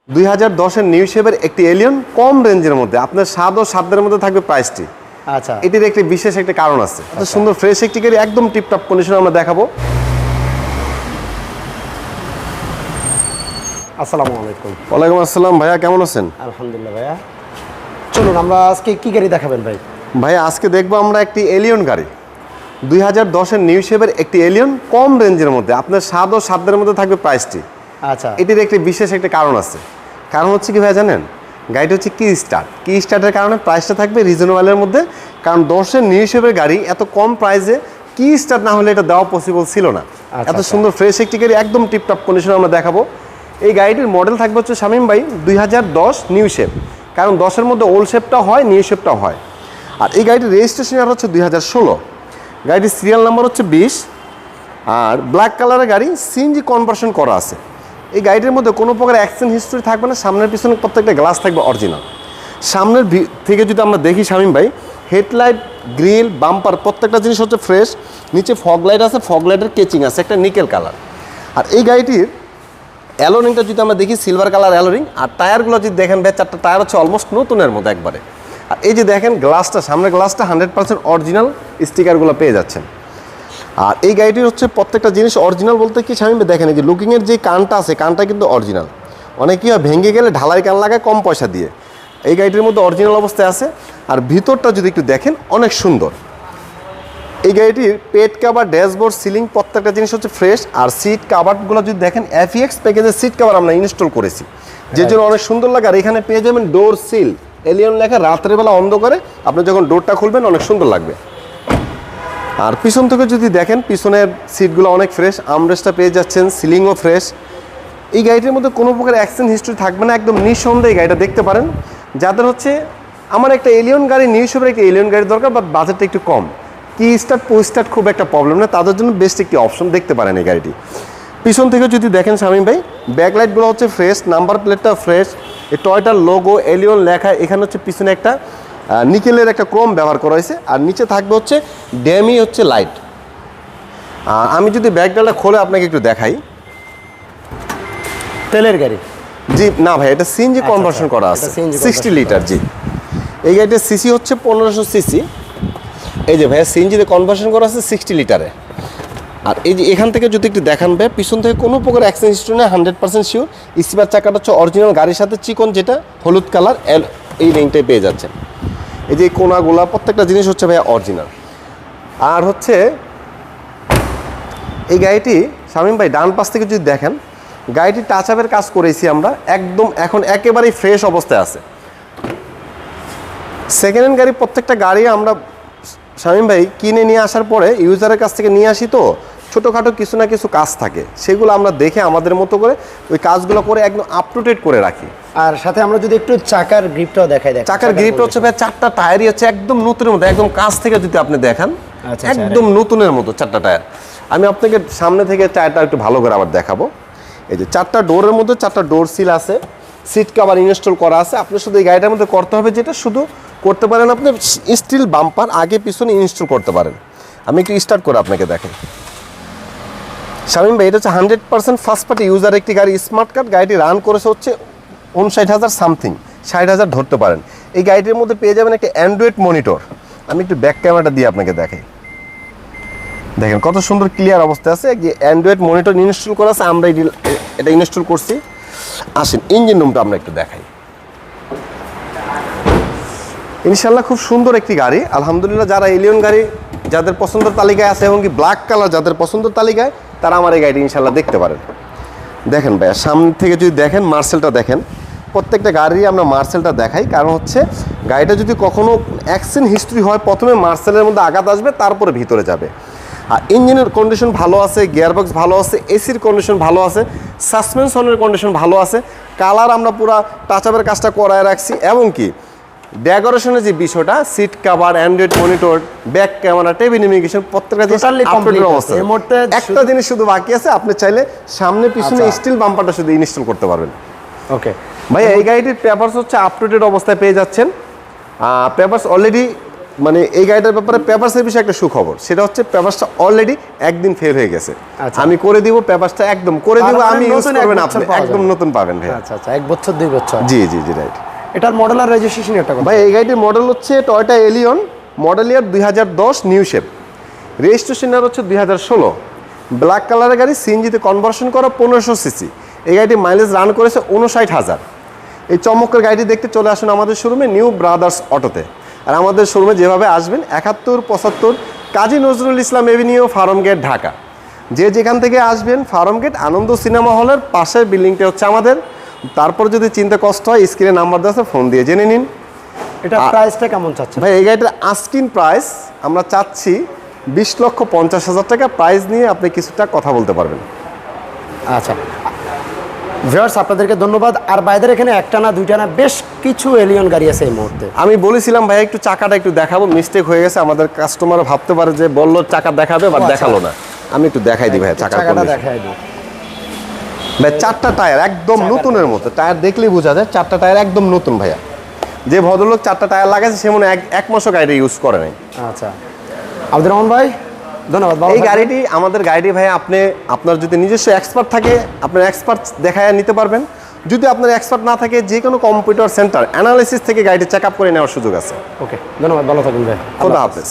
2010 এর নিউ শেপের একটি এলিয়ন কম রেঞ্জের মধ্যে আপনার 7 ও 7 এর মধ্যে থাকবে প্রাইসটি। আচ্ছা, এটির একটি বিশেষ একটা কারণ আছে। এত সুন্দর ফ্রেশ একটি গাড়ি একদম টিপটপ কন্ডিশনে আমরা দেখাবো। আসসালামু আলাইকুম। ওয়ালাইকুম আসসালাম ভাইয়া, কেমন আছেন? আলহামদুলিল্লাহ ভাইয়া। চলুন আমরা আজকে কি গাড়ি দেখাবেন ভাই? ভাইয়া আজকে দেখবো আমরা একটি এলিয়ন গাড়ি 2010 এর নিউ শেপের একটি এলিয়ন কম রেঞ্জের মধ্যে আপনার 7 ও 7 এর মধ্যে থাকবে প্রাইসটি। আচ্ছা, এটির একটি বিশেষ একটা কারণ আছে। কারণ হচ্ছে কি ভাইয়া জানেন, গাড়িটা হচ্ছে কি স্টার্টের কারণে প্রাইসটা থাকবে রিজনেবলের মধ্যে। কারণ 10 এর নিউ শেপের গাড়ি এত কম প্রাইসে কি স্টার্ট না হলে এটা দেওয়া পসিবল ছিল না। এত সুন্দর ফ্রেশ একটি গাড়ি একদম টিপটপ কন্ডিশনে আমরা দেখাবো। এই গাড়িটির মডেল থাকবে হচ্ছে শামীম ভাই 2010 নিউ শেপ। কারণ 10-এর মধ্যে ওল্ড শেপটাও হয়, নিউ শেপটাও হয়। আর এই গাড়িটির রেজিস্ট্রেশন ইয়ার হচ্ছে 2016। গাড়িটির সিরিয়াল নাম্বার হচ্ছে 20। আর ব্ল্যাক কালারের গাড়ি, সিএনজি কনভার্সন করা আছে। এই গাড়িটির মধ্যে কোনো প্রকার অ্যাক্সিডেন্ট হিস্ট্রি থাকবে না। সামনের পিছনে প্রত্যেকটা গ্লাস থাকবে অরিজিনাল। সামনের থেকে যদি আমরা দেখি শামীম ভাই, হেডলাইট, গ্রিল, বাম্পার প্রত্যেকটা জিনিস হচ্ছে ফ্রেশ। নিচে ফগ লাইট আছে, ফগ লাইটের কেচিং আছে, একটা নিকেল কালার। আর এই গাড়িটির অ্যালোরিংটা যদি আমরা দেখি সিলভার কালার অ্যালোরিং। আর টায়ারগুলো যদি দেখেন ভাই, 4টা টায়ার হচ্ছে অলমোস্ট নতুনের মতো একবারে। আর এই যে দেখেন গ্লাসটা, সামনের গ্লাসটা 100% অরিজিনাল স্টিকারগুলো পেয়ে যাচ্ছেন। আর এই গাড়িটির হচ্ছে প্রত্যেকটা জিনিস অরিজিনাল বলতে কি শামীম ভাই দেখেন, এই যে লুকিংয়ের যে কানটা আছে, কানটা কিন্তু অরিজিনাল। অনেকেই ভেঙে গেলে ঢালাই কান লাগায় কম পয়সা দিয়ে। এই গাড়িটির মধ্যে অরিজিনাল অবস্থায় আছে। আর ভিতরটা যদি একটু দেখেন অনেক সুন্দর। এই গাড়িটির পেট কাভার, ড্যাশবোর্ড, সিলিং প্রত্যেকটা জিনিস হচ্ছে ফ্রেশ। আর সিট কাভারগুলো যদি দেখেন FEX প্যাকেজের সিট কাভার আমরা ইনস্টল করেছি, যে জন্য অনেক সুন্দর লাগে। আর এখানে পেয়ে যাবেন ডোর সিল, এলিয়ন লেখা, রাত্রেবেলা অন্ধকারে আপনি যখন ডোরটা খুলবেন অনেক সুন্দর লাগবে। আর পিছন থেকে যদি দেখেন, পিছনের সিটগুলো অনেক ফ্রেশ, আমরেস্টটা পেয়ে যাচ্ছেন, সিলিংও ফ্রেশ। এই গাড়িটির মধ্যে কোনো প্রকার অ্যাক্সিডেন্ট হিস্ট্রি থাকবে না। একদম নিঃসন্দেহে গাড়িটা দেখতে পারেন। যাদের হচ্ছে আমার একটা এলিয়ন গাড়ি, নিউ শেপের একটা এলিয়ন গাড়ি দরকার, বাট বাজেটটা একটু কম, কি স্টার্ট খুব একটা প্রবলেম না, তাদের জন্য বেস্ট একটি অপশন দেখতে পারেন এই গাড়িটি। পিছন থেকে যদি দেখেন শামীম ভাই, ব্যাকলাইটগুলো হচ্ছে ফ্রেশ, নাম্বার প্লেটটা ফ্রেশ, এই টয়টার লোগো, এলিয়ন লেখা। এখানে হচ্ছে পিছনে একটা নিকেলের একটা ক্রোম ব্যবহার করা হয়েছে। আর নিচে থাকবে হচ্ছে ড্যামি হচ্ছে লাইট। আমি যদি ব্যাকডালটা খোলে আপনাকে একটু দেখাই। তেলের গাড়ি? জি না ভাই, এটা সিএনজি কনভার্সন করা আছে, 60 লিটার। জি, এই গাড়িটার সিসি হচ্ছে 1500 সিসি। এই যে ভাইয়া সিএনজিতে কনভার্সন করা আছে 60 লিটারে। আর এই যে এখান থেকে যদি একটু দেখান ভাই, পিছন থেকে কোনো প্রকার অ্যাক্সিডেন্ট হিস্ট্রি নেই, 100% শিওর। স্পিয়ার চাকাটা হচ্ছে অরিজিনাল গাড়ির সাথে চিকন, যেটা হলুদ কালার, এই রিংটাই পেয়ে যাচ্ছেন। এই যে কোনাগুলা প্রত্যেকটা জিনিস হচ্ছে ভাইয়া অরিজিনাল। আর হচ্ছে এই গাড়িটি শামীম ভাই ডান পাশ থেকে যদি দেখেন, গাড়িটি টাচ আপের কাজ করেছি আমরা, একদম এখন একেবারেই ফ্রেশ অবস্থায় আছে। সেকেন্ড হ্যান্ড গাড়ি প্রত্যেকটা গাড়ি আমরা শামীম ভাই কিনে নিয়ে আসার পরে ইউজারের কাছ থেকে নিয়ে আসি, তো ছোটোখাটো কিছু না কিছু কাজ থাকে, সেগুলো আমরা দেখে আমাদের মতো করে ওই কাজগুলো করে একদম আপ টু ডেট করে রাখি। আর সাথে আমরা যদি একটু চাকার গ্রিপটাও দেখাই। চাকার গ্রিপটা হচ্ছে ভাই 4টা টায়ারই হচ্ছে একদম নতুনের মতো, একদম কাছ থেকে যদি আপনি দেখান একদম নতুনের মতো 4টা টায়ার। আমি আপনাকে সামনে থেকে টায়ারটা একটু ভালো করে আবার দেখাবো। এই যে 4টা ডোরের মধ্যে 4টা ডোর সিল আছে, সিট কভার ইনস্টল করা আছে। আপনি শুধু এই গাড়িটার মধ্যে করতে হবে যেটা, শুধু করতে পারেন আপনি স্টিল বাম্পার আগে পিছনে ইনস্টল করতে পারেন। আমি একটু স্টার্ট করে আপনাকে দেখেন শামীম ভাই, এটা হচ্ছে 100% ফার্স্ট পার্টি ইউজার একটি গাড়ি, স্মার্ট কার্ড। গাড়িটি রান করেছে হচ্ছে 59,000 সামথিং, 60,000 ধরতে পারেন। এই গাড়িটির মধ্যে পেয়ে যাবেন একটা অ্যান্ড্রয়েড মনিটর। আমি একটু ব্যাক ক্যামেরাটা দিয়ে আপনাকে দেখাই, দেখেন কত সুন্দর ক্লিয়ার অবস্থায় আছে। যে অ্যান্ড্রয়েড মনিটর ইনস্টল করা আছে, আমরা এটা ইনস্টল করছি। আসেন ইঞ্জিন রুমটা আমরা একটু দেখাই। ইনশাল্লাহ খুব সুন্দর একটি গাড়ি, আলহামদুলিল্লাহ। যারা এলিয়ন গাড়ি যাদের পছন্দের তালিকায় আছে, এবং কি ব্ল্যাক কালার যাদের পছন্দের তালিকায়, তারা আমার এই গাড়িটি ইনশাল্লাহ দেখতে পারেন। দেখেন ভাইয়া সামনে থেকে যদি দেখেন, মার্সেলটা দেখেন, প্রত্যেকটা গাড়ি আমরা মার্সেলটা দেখাই। কারণ হচ্ছে গাড়িটা যদি কখনো অ্যাক্সিডেন্ট হিস্ট্রি হয়, প্রথমে মার্সেলের মধ্যে আঘাত আসবে, তারপরে ভিতরে যাবে। আর ইঞ্জিনের কন্ডিশন ভালো আছে, গিয়ারবক্স ভালো আছে, এসির কন্ডিশন ভালো আছে, সাসপেনশনের কন্ডিশন ভালো আছে। কালার আমরা পুরো টাচ আপের কাজটা করায় রাখছি। এবং কি ডেকোরেশনের যে বিষয়টা, seat cover, Android monitor, back camera, table navigation প্রত্যেকটা অবস্থা। একটা জিনিস শুধু বাকি আছে, আপনি চাইলে সামনে পিছনে স্টিল বাম্পারটা শুধু ইনস্টল করতে পারবেন। ওকে ভাই, এই গাড়িটির পেপারস হচ্ছে আপ টু ডেট অবস্থায় পেয়ে যাচ্ছেন। পেপারস অলরেডি মানে এই গাড়িটার ব্যাপারে পেপারসের বিষয়ে একটা সুখবর, সেটা হচ্ছে পেপারসটা অলরেডি একদিন ফেল হয়ে গেছে। আচ্ছা। আমি করে দিব পেপারসটা, একদম করে দিব, তার মানে আমি ইউজ নতুন করবেন 1 আপনি, বছর পাওয়া একদম যাবে। নতুন পাবেন ভাই। আচ্ছা আচ্ছা, 1 বছর 2 বছর। জি জি জি, রাইট। এটার মডেল আর রেজিস্ট্রেশন একটা কথা। ভাই এই গাড়িটির মডেল হচ্ছে Toyota Allion, model year 2010, new shape, registration year হচ্ছে 2016, ব্ল্যাক কালারের গাড়ি, সিএনজিতে কনভার্সন করা, 1500 সিসি। এই গাড়িটি মাইলেজ রান করেছে 59,000। এই চমৎকার গাড়িটি দেখতে চলে আসুন আমাদের শোরুমে, নিউ ব্রাদার্স অটোতে। আর আমাদের শোরুমে যেভাবে আসবেন 71 75 Kazi Nazrul Islam Avenue, farm gate, Dhaka. যে যেখান থেকে আসবেন ফার্ম গেট আনন্দ সিনেমা হলের পাশের বিল্ডিংটা হচ্ছে আমাদের। তারপর যদি চিন্তা কষ্ট হয় স্ক্রিনে নাম্বার দেওয়া আছে, ফোন দিয়ে জেনে নিন। এটা প্রাইসটা কেমন চাচ্ছেন? ভাই এই গাড়িটার আস্কিং প্রাইস আমরা চাচ্ছি 20,50,000 টাকা। প্রাইস নিয়ে আপনি কিছুটা কথা বলতে পারবেন। আচ্ছা ভিউয়ার্স, আপনাদেরকে ধন্যবাদ। আর বাইদের এখানে একটা না দুইটা না বেশ কিছু এলিয়ন গাড়ি আছে এই মুহূর্তে। আমি বলেছিলাম ভাই একটু চাকাটা একটু দেখাবো, মিস্টেক হয়ে গেছে, আমাদের কাস্টমার ভাবতে পারে যে বললো চাকা দেখাবে বাট ও আচ্ছা। দেখালো না। আমি একটু দেখাই দিই ভাই চাকাটা চাকাটা দেখাই দিই। ভাই 4টা টায়ার একদম নতুনের মতো, টায়ার দেখলেই বোঝা যায় 4টা টায়ার একদম নতুন ভাইয়া। যে ভদ্রলোক 4টা টায়ার লাগাইছে সে মনে হয় এক মাসও গাড়িটা ইউজ করে নাই। আচ্ছা আব্দুর রহমান ভাই ধন্যবাদ। ভালো এই থাকবেন। গাড়িটি আমাদের গাড়ি ভাই, আপনি আপনার যদি নিজস্ব এক্সপার্ট থাকে আপনার এক্সপার্ট দেখায় নিতে পারবেন। যদি আপনার এক্সপার্ট না থাকে যে কোনো কম্পিউটার সেন্টার অ্যানালিসিস থেকে গাড়িটি চেক আপ করে নেওয়ার সুযোগ আছে। ওকে ধন্যবাদ, ভালো থাকবেন ভাই। খোদা হাফেজ।